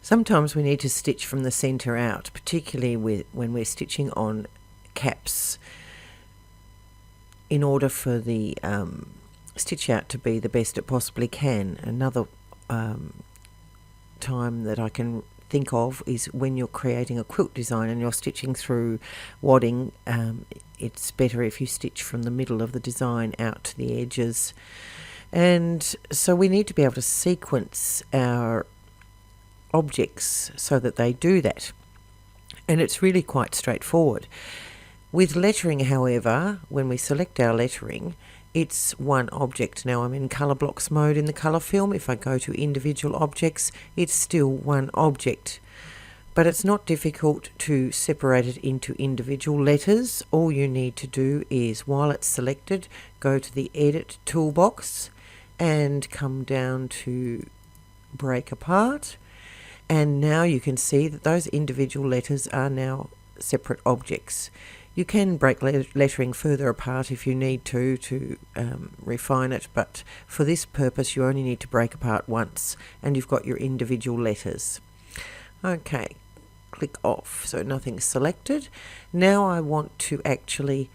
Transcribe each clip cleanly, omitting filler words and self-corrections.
Sometimes we need to stitch from the centre out, particularly when we're stitching on caps, in order for the stitch out to be the best it possibly can. Another time that I can think of is when you're creating a quilt design and you're stitching through wadding. It's better if you stitch from the middle of the design out to the edges. And so we need to be able to sequence our objects so that they do that, and it's really quite straightforward. With lettering, however, when we select our lettering, it's one object. Now I'm in colour blocks mode in the colour film. If I go to individual objects, it's still one object, but it's not difficult to separate it into individual letters. All you need to do is, while it's selected, go to the edit toolbox and come down to break apart. And now you can see that those individual letters are now separate objects. You can break lettering further apart if you need to refine it, but for this purpose you only need to break apart once and you've got your individual letters. Okay, click off, so nothing's selected. Now I want to actually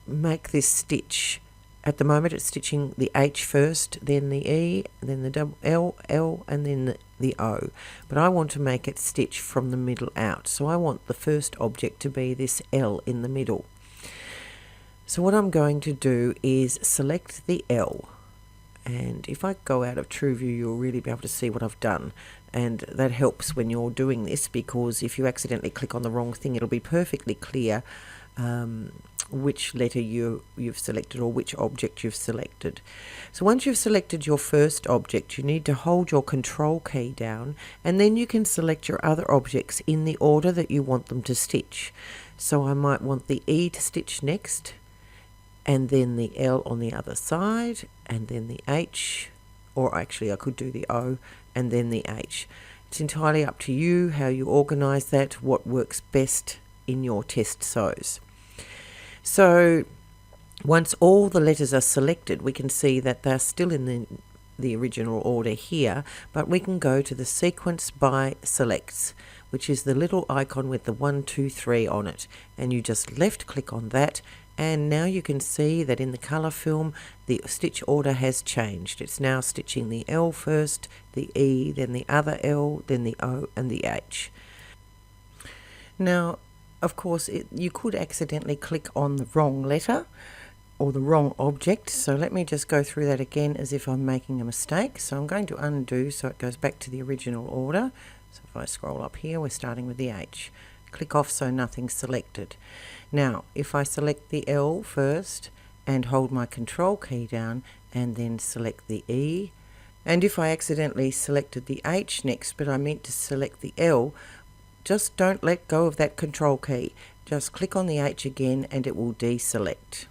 make this stitch. At the moment it's stitching the H first, then the E, then the double L, and then the O. But I want to make it stitch from the middle out. So I want the first object to be this L in the middle. So what I'm going to do is select the L. And if I go out of true view, you'll really be able to see what I've done. And that helps when you're doing this, because if you accidentally click on the wrong thing, it'll be perfectly clear which letter you've selected or which object you've selected. So once you've selected your first object, you need to hold your control key down, and then you can select your other objects in the order that you want them to stitch. So I might want the E to stitch next, and then the L on the other side, and then the H, or actually I could do the O and then the H. It's entirely up to you how you organise that, what works best in your test sews. So once all the letters are selected, we can see that they're still in the original order here, but we can go to the sequence by selects, which is the little icon with the 1, 2, 3 on it, and you just left click on that, and now you can see that in the colour film the stitch order has changed. It's now stitching the L first, the E, then the other L, then the O and the H. Now of course you could accidentally click on the wrong letter or the wrong object, so let me just go through that again as if I'm making a mistake. So I'm going to undo so it goes back to the original order. So if I scroll up here, we're starting with the H. Click off so nothing's selected. Now if I select the L first and hold my control key down and then select the E, and if I accidentally selected the H next but I meant to select the L, just don't let go of that control key. Just click on the H again and it will deselect.